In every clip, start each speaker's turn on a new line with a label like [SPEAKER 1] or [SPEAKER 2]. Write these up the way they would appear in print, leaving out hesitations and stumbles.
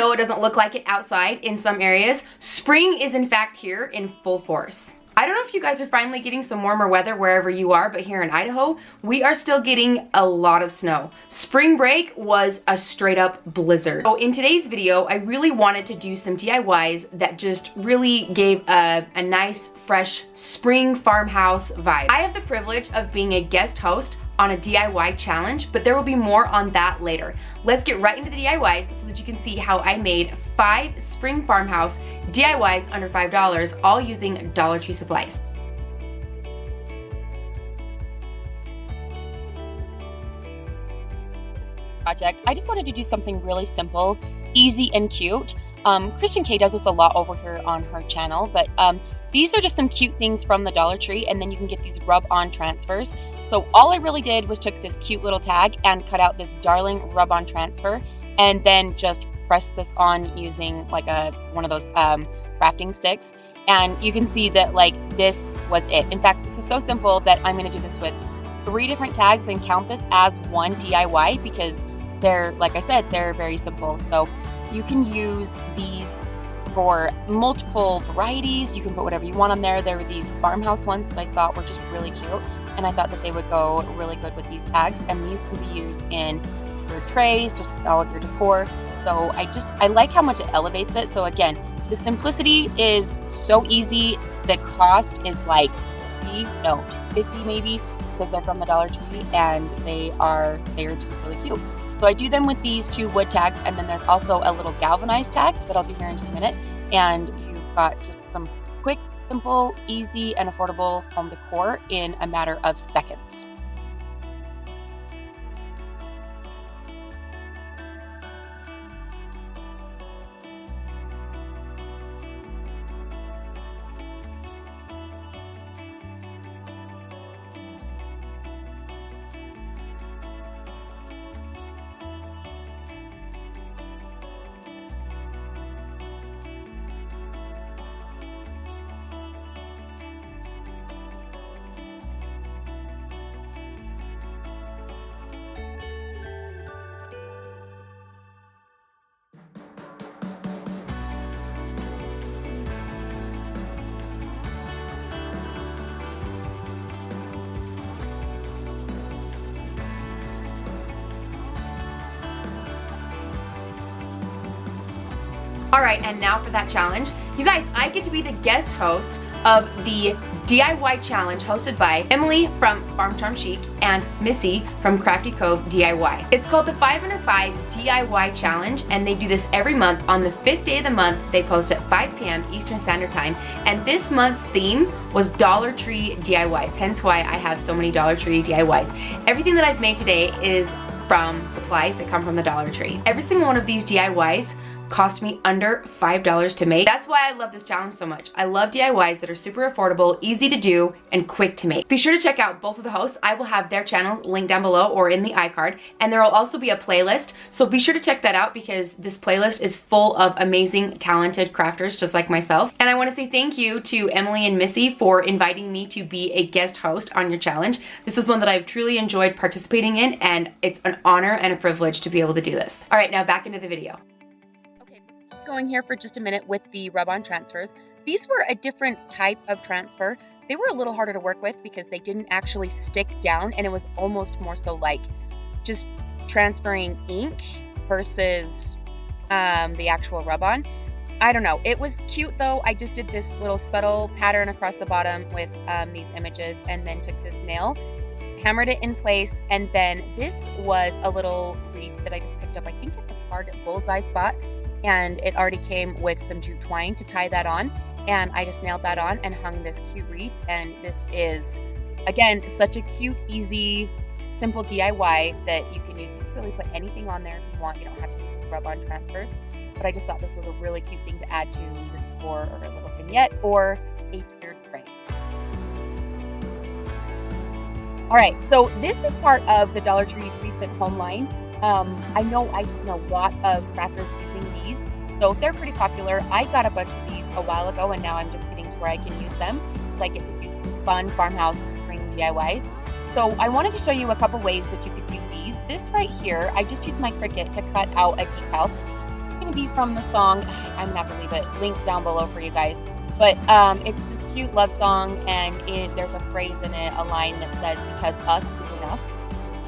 [SPEAKER 1] though it doesn't look like it outside in some areas, spring is in fact here in full force. I don't know if you guys are finally getting some warmer weather wherever you are, but here in Idaho, we are still getting a lot of snow. Spring break was a straight up blizzard. So in today's video, I really wanted to do some DIYs that just really gave a nice, fresh spring farmhouse vibe. I have the privilege of being a guest host on a DIY challenge, but there will be more on that later. Let's get right into the DIYs so that you can see how I made 5 spring farmhouse DIYs under $5, all using Dollar Tree supplies.
[SPEAKER 2] Project, I just wanted to do something really simple, easy, and cute. Kristen K does this a lot over here on her channel, but these are just some cute things from the Dollar Tree, and then you can get these rub-on transfers. So all I really did was took this cute little tag and cut out this darling rub-on transfer, and then just press this on using like one of those crafting sticks. And you can see that like this was it. In fact, this is so simple that I'm going to do this with 3 different tags and count this as one DIY because they're, like I said, they're very simple. So you can use these for multiple varieties. You can put whatever you want on there. There were these farmhouse ones that I thought were just really cute, and I thought that they would go really good with these tags, and these can be used in your trays, just all of your decor. So I like how much it elevates it. So again, the simplicity is so easy. The cost is like 50 maybe, because they're from the Dollar Tree, and they're just really cute. So I do them with these 2 wood tags, and then there's also a little galvanized tag that I'll do here in just a minute. And you've got just some quick, simple, easy, and affordable home decor in a matter of seconds.
[SPEAKER 1] All right, and now for that challenge. You guys, I get to be the guest host of the DIY challenge hosted by Emily from Farm Charm Chic and Missy from Crafty Cove DIY. It's called the 5 Under 5 DIY challenge, and they do this every month. On the 5th day of the month, they post at 5 p.m. Eastern Standard Time, and this month's theme was Dollar Tree DIYs, hence why I have so many Dollar Tree DIYs. Everything that I've made today is from supplies that come from the Dollar Tree. Every single one of these DIYs cost me under $5 to make. That's why I love this challenge so much. I love DIYs that are super affordable, easy to do, and quick to make. Be sure to check out both of the hosts. I will have their channels linked down below or in the iCard, and there will also be a playlist, so be sure to check that out because this playlist is full of amazing, talented crafters just like myself. And I want to say thank you to Emily and Missy for inviting me to be a guest host on your challenge. This is one that I've truly enjoyed participating in, and it's an honor and a privilege to be able to do this. All right, now back into the video.
[SPEAKER 2] Going here for just a minute with the rub-on transfers. These were a different type of transfer. They were a little harder to work with because they didn't actually stick down, and it was almost more so like just transferring ink versus the actual rub-on. I don't know. It was cute though. I just did this little subtle pattern across the bottom with these images, and then took this nail, hammered it in place, and then this was a little wreath that I just picked up, I think at the Target bullseye spot. And it already came with some jute twine to tie that on, and I just nailed that on and hung this cute wreath. And this is, again, such a cute, easy, simple DIY that you can use. You can really put anything on there if you want. You don't have to use the rub-on transfers, but I just thought this was a really cute thing to add to your decor or a little vignette or a tiered tray. All right, so this is part of the Dollar Tree's recent home line. I know I've seen a lot of crafters using these, so they're pretty popular. I got a bunch of these a while ago, and now I'm just getting to where I can use them. So I get to do some fun farmhouse spring DIYs. So I wanted to show you a couple ways that you could do these. This right here, I just used my Cricut to cut out a decal. You can be from the song. I'm gonna have to leave it linked down below for you guys. But it's this cute love song, and there's a phrase in it, a line that says, "Because us is enough."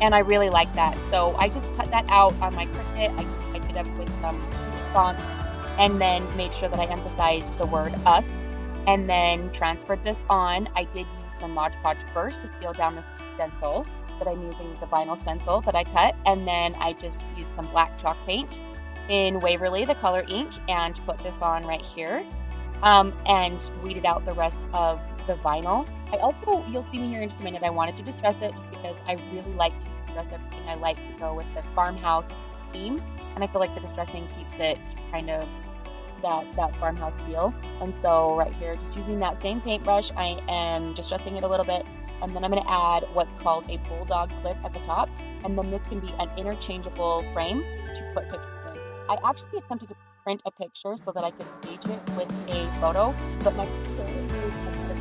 [SPEAKER 2] And I really like that. So I just cut that out on my Cricut. I just typed it up with some cute fonts, and then made sure that I emphasized the word us, and then transferred this on. I did use the Mod Podge first to seal down the stencil, but I'm using the vinyl stencil that I cut, and then I just used some black chalk paint in Waverly, the color ink, and put this on right here, and weeded out the rest of the vinyl. I also, you'll see me here in just a minute, I wanted to distress it just because I really like to distress everything. I like to go with the farmhouse theme, and I feel like the distressing keeps it kind of that farmhouse feel. And so right here, just using that same paintbrush, I am distressing it a little bit, and then I'm going to add what's called a bulldog clip at the top, and then this can be an interchangeable frame to put pictures in. I actually attempted to print a picture so that I could stage it with a photo, but my printer is another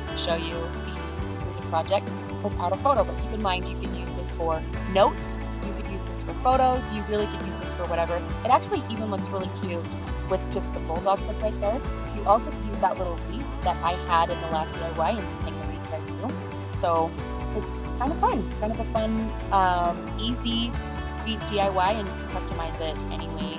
[SPEAKER 2] to show you the completed project without a photo. But keep in mind, you could use this for notes, you could use this for photos, you really could use this for whatever. It actually even looks really cute with just the bulldog clip right there. You also could use that little wreath that I had in the last DIY and just hang the wreath there too. So it's kind of fun, kind of a fun, easy, cheap DIY, and you can customize it anyway.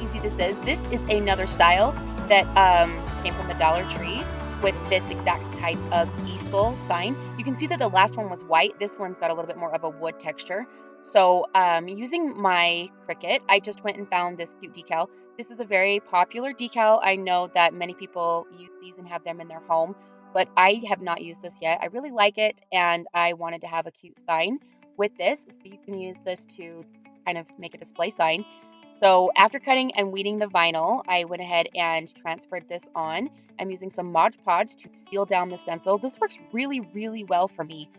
[SPEAKER 2] Easy this is. This is another style that came from the Dollar Tree with this exact type of easel sign. You can see that the last one was white. This one's got a little bit more of a wood texture. So using my Cricut, I just went and found this cute decal. This is a very popular decal. I know that many people use these and have them in their home, but I have not used this yet. I really like it, and I wanted to have a cute sign with this. So you can use this to kind of make a display sign. So after cutting and weeding the vinyl, I went ahead and transferred this on. I'm using some Mod Podge to seal down the stencil. This works really, really well for me.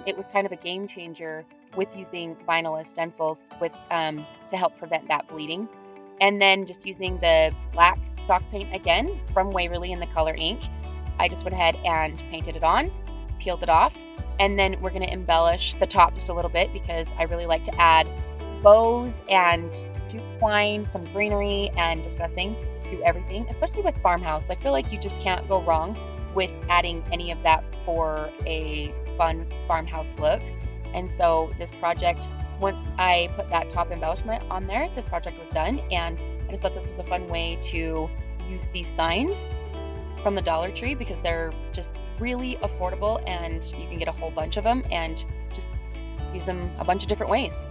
[SPEAKER 2] It was kind of a game changer with using vinyl as stencils with to help prevent that bleeding. And then just using the black chalk paint again from Waverly in the color ink, I just went ahead and painted it on, peeled it off, and then we're going to embellish the top just a little bit because I really like to add bows and jute twine, some greenery, and distressing to everything, especially with Farmhouse. I feel like you just can't go wrong with adding any of that for a fun farmhouse look. And so this project, once I put that top embellishment on there, this project was done, and I just thought this was a fun way to use these signs from the Dollar Tree because they're just really affordable, and you can get a whole bunch of them and just use them a bunch of different ways.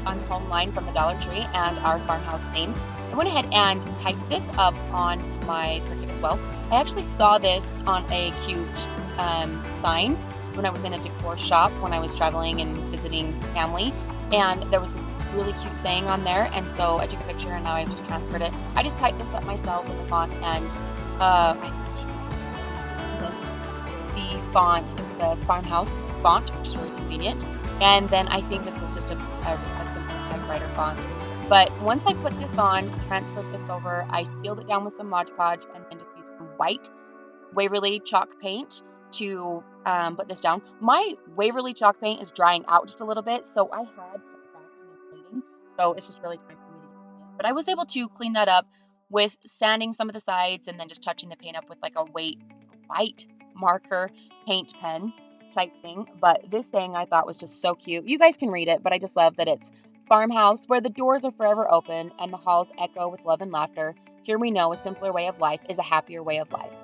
[SPEAKER 2] On home line from the Dollar Tree and our farmhouse theme, I went ahead and typed this up on my Cricut as well. I actually saw this on a cute sign when I was in a decor shop when I was traveling and visiting family, and there was this really cute saying on there, and so I took a picture and now I've just transferred it. I just typed this up myself with the font, and the font is the Farmhouse font, which is really convenient. And then I think this was just a simple typewriter font. But once I put this on, transferred this over, I sealed it down with some Mod Podge and then just used some white Waverly chalk paint to put this down. My Waverly chalk paint is drying out just a little bit, so I had some cracking and bleeding, so it's just really time for me to get it. But I was able to clean that up with sanding some of the sides and then just touching the paint up with like a white marker paint pen type thing. But this thing I thought was just so cute. You guys can read it, but I just love that it's Farmhouse, where the doors are forever open and the halls echo with love and laughter. Here we know a simpler way of life is a happier way of life.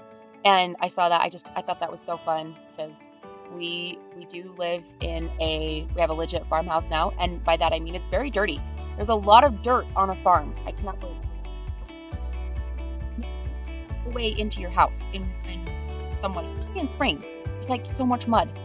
[SPEAKER 2] And I saw that, I thought that was so fun, because we do live in we have a legit farmhouse now, and by that I mean it's very dirty. There's a lot of dirt on a farm. I cannot believe the way into your house in some ways, especially in spring. There's like so much mud.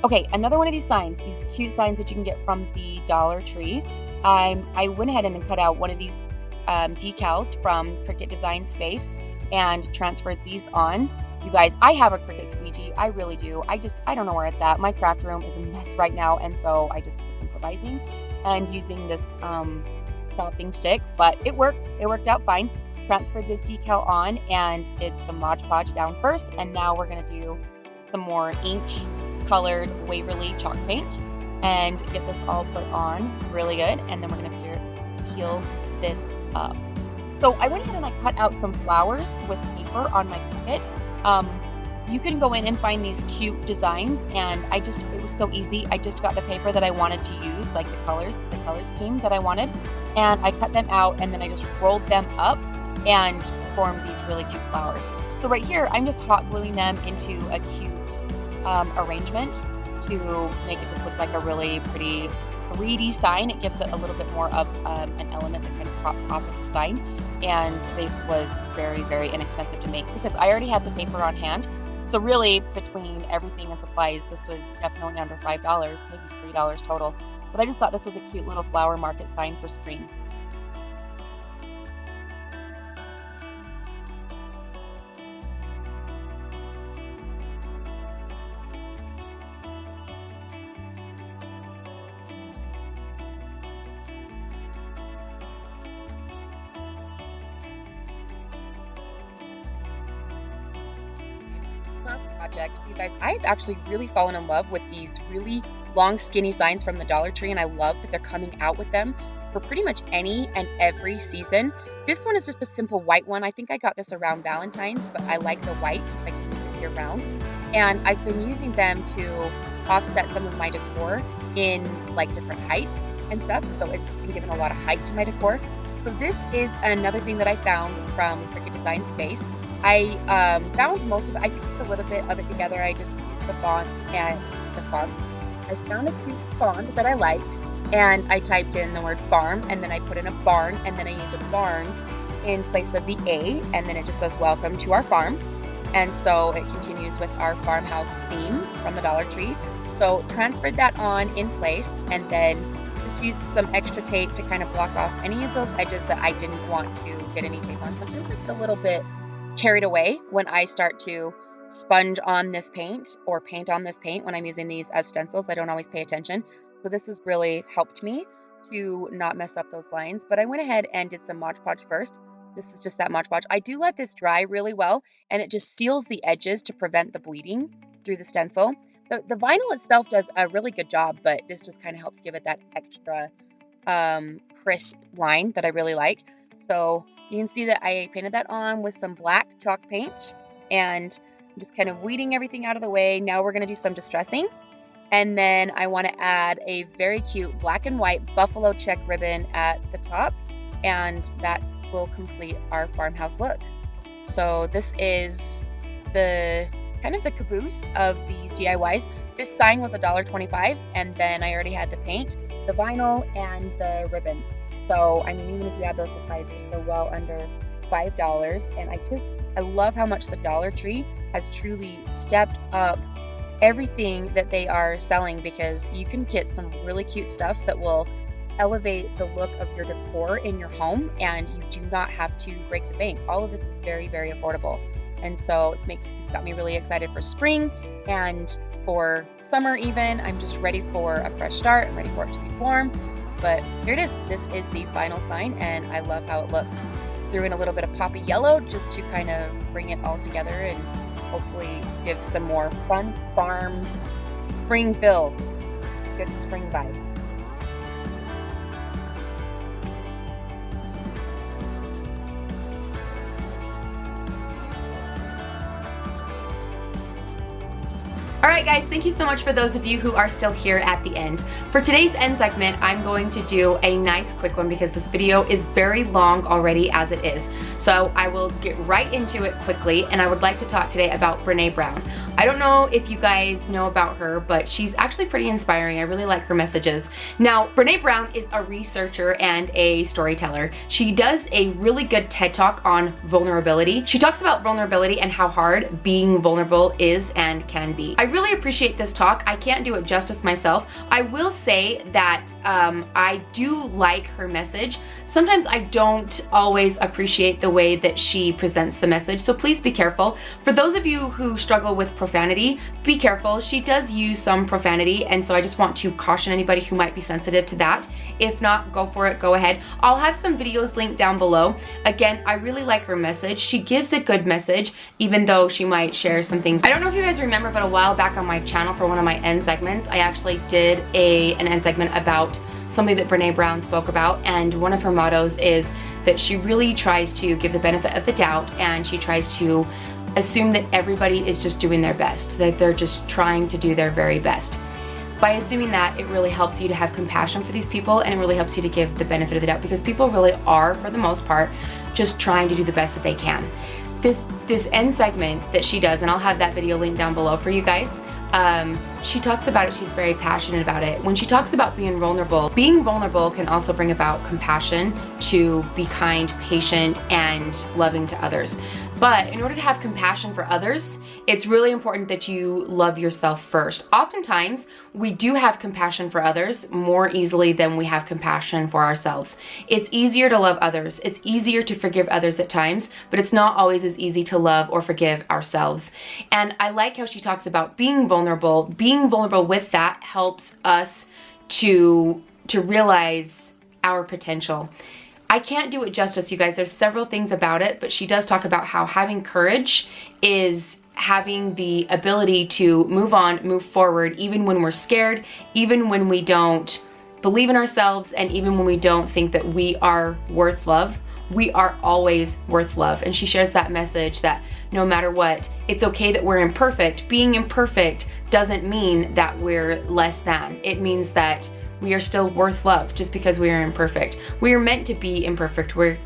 [SPEAKER 2] Okay, another one of these signs, these cute signs that you can get from the Dollar Tree. I went ahead and cut out one of these decals from Cricut Design Space and transferred these on. You guys, I have a Cricut squeegee. I really do. I don't know where it's at. My craft room is a mess right now, and so I just was improvising and using this chopping stick, but it worked. It worked out fine. Transferred this decal on and did some Mod Podge down first, and now we're going to do some more ink colored Waverly chalk paint and get this all put on really good, and then we're going to peel this up. So I went ahead and I cut out some flowers with paper on my Cricut. You can go in and find these cute designs, and it was so easy. I just got the paper that I wanted to use, like the color scheme that I wanted, and I cut them out, and then I just rolled them up and formed these really cute flowers. So right here, I'm just hot gluing them into a cute arrangement to make it just look like a really pretty 3D sign. It gives it a little bit more of an element that kind of pops off of the sign. And this was very, very inexpensive to make because I already had the paper on hand. So really, between everything and supplies, this was definitely under $5, maybe $3 total. But I just thought this was a cute little flower market sign for spring. Project. You guys, I've actually really fallen in love with these really long skinny signs from the Dollar Tree, and I love that they're coming out with them for pretty much any and every season. This one is just a simple white one. I think I got this around Valentine's, but I like the white. I can use it year round, and I've been using them to offset some of my decor in like different heights and stuff, so it's been giving a lot of height to my decor. So this is another thing that I found from Cricut Design Space. I found most of it. I pieced a little bit of it together. I just used the fonts and the fonts. I found a cute font that I liked, and I typed in the word farm, and then I put in a barn, and then I used a barn in place of the A, and then it just says welcome to our farm. And so it continues with our farmhouse theme from the Dollar Tree. So transferred that on in place, and then just used some extra tape to kind of block off any of those edges that I didn't want to get any tape on. Sometimes I get a little bit carried away when I start to sponge on this paint or paint on this paint when I'm using these as stencils. I don't always pay attention. So this has really helped me to not mess up those lines. But I went ahead and did some Mod Podge first. This is just that Mod Podge. I do let this dry really well, and it just seals the edges to prevent the bleeding through the stencil. The vinyl itself does a really good job, but this just kind of helps give it that extra crisp line that I really like. So you can see that I painted that on with some black chalk paint and just kind of weeding everything out of the way. Now we're going to do some distressing. And then I want to add a very cute black and white buffalo check ribbon at the top. And that will complete our farmhouse look. So this is the kind of the caboose of these DIYs. This sign was $1.25, and then I already had the paint, the vinyl, and the ribbon. So, I mean, even if you add those supplies, they're still well under $5. And I love how much the Dollar Tree has truly stepped up everything that they are selling, because you can get some really cute stuff that will elevate the look of your decor in your home, and you do not have to break the bank. All of this is very, very affordable. And so it's got me really excited for spring and for summer even. I'm just ready for a fresh start. I'm ready for it to be warm. But here it is. This is the final sign, and I love how it looks. Threw in a little bit of poppy yellow just to kind of bring it all together and hopefully give some more fun farm spring feel. Just a good spring vibe.
[SPEAKER 1] All right, guys, thank you so much for those of you who are still here at the end. For today's end segment, I'm going to do a nice quick one because this video is very long already as it is. So I will get right into it quickly, and I would like to talk today about Brene Brown. I don't know if you guys know about her, but she's actually pretty inspiring. I really like her messages. Now, Brene Brown is a researcher and a storyteller. She does a really good TED Talk on vulnerability. She talks about vulnerability and how hard being vulnerable is and can be. I really appreciate this talk. I can't do it justice myself. I will say that I do like her message. Sometimes I don't always appreciate the way that she presents the message, so please be careful. For those of you who struggle with profanity, be careful. She does use some profanity, and so I just want to caution anybody who might be sensitive to that. If not, go for it, go ahead. I'll have some videos linked down below. Again, I really like her message. She gives a good message, even though she might share some things. I don't know if you guys remember, but a while back on my channel for one of my end segments, I actually did an end segment about something that Brene Brown spoke about, and one of her mottos is that she really tries to give the benefit of the doubt, and she tries to assume that everybody is just doing their best, that they're just trying to do their very best. By assuming that, it really helps you to have compassion for these people, and it really helps you to give the benefit of the doubt, because people really are, for the most part, just trying to do the best that they can. This end segment that she does, and I'll have that video linked down below for you guys, she talks about it. She's very passionate about it. When she talks about being vulnerable can also bring about compassion, to be kind, patient, and loving to others. But in order to have compassion for others, it's really important that you love yourself first. Oftentimes, we do have compassion for others more easily than we have compassion for ourselves. It's easier to love others. It's easier to forgive others at times, but it's not always as easy to love or forgive ourselves. And I like how she talks about being vulnerable. Being vulnerable with that helps us to realize our potential. I can't do it justice, you guys. There's several things about it, but she does talk about how having courage is having the ability to move on, move forward, even when we're scared, even when we don't believe in ourselves, and even when we don't think that we are worth love. We are always worth love. And she shares that message that no matter what, it's okay that we're imperfect. Being imperfect doesn't mean that we're less than. It means that we are still worth love just because we are imperfect. We are meant to be imperfect. We're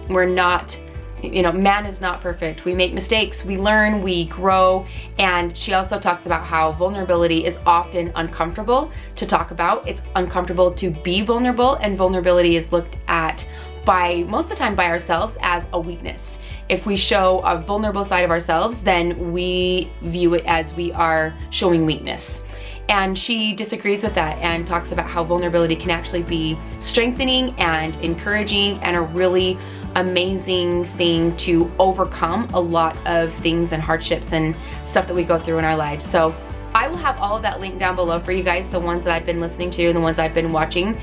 [SPEAKER 1] not, man is not perfect. We make mistakes, we learn, we grow. And she also talks about how vulnerability is often uncomfortable to talk about. It's uncomfortable to be vulnerable, and vulnerability is looked at most of the time by ourselves as a weakness. If we show a vulnerable side of ourselves, then we view it as we are showing weakness. And she disagrees with that and talks about how vulnerability can actually be strengthening and encouraging and a really amazing thing to overcome a lot of things and hardships and stuff that we go through in our lives. So I will have all of that linked down below for you guys, the ones that I've been listening to and the ones I've been watching.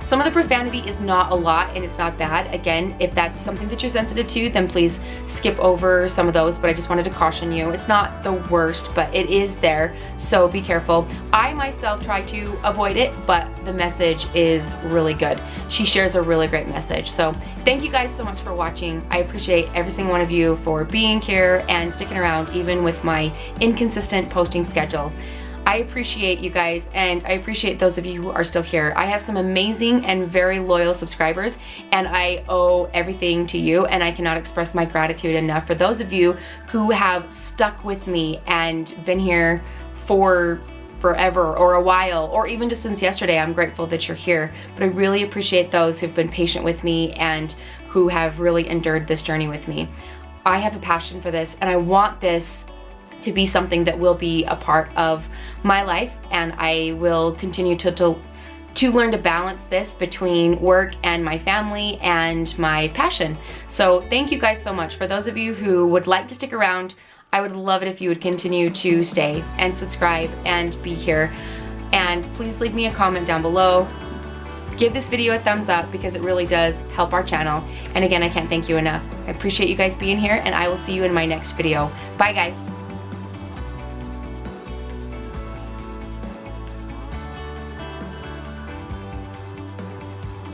[SPEAKER 1] Some of the profanity is not a lot and it's not bad. Again, if that's something that you're sensitive to, then please skip over some of those, but I just wanted to caution you. It's not the worst, but it is there, so be careful. I myself try to avoid it, but the message is really good. She shares a really great message. So thank you guys so much for watching. I appreciate every single one of you for being here and sticking around even with my inconsistent posting schedule. I appreciate you guys, and I appreciate those of you who are still here. I have some amazing and very loyal subscribers, and I owe everything to you, and I cannot express my gratitude enough for those of you who have stuck with me and been here for forever or a while, or even just since yesterday. I'm grateful that you're here, but I really appreciate those who've been patient with me and who have really endured this journey with me. I have a passion for this, and I want this to be something that will be a part of my life, and I will continue to to learn to balance this between work and my family and my passion. So thank you guys so much. For those of you who would like to stick around, I would love it if you would continue to stay and subscribe and be here. And please leave me a comment down below. Give this video a thumbs up because it really does help our channel. And again, I can't thank you enough. I appreciate you guys being here, and I will see you in my next video. Bye guys.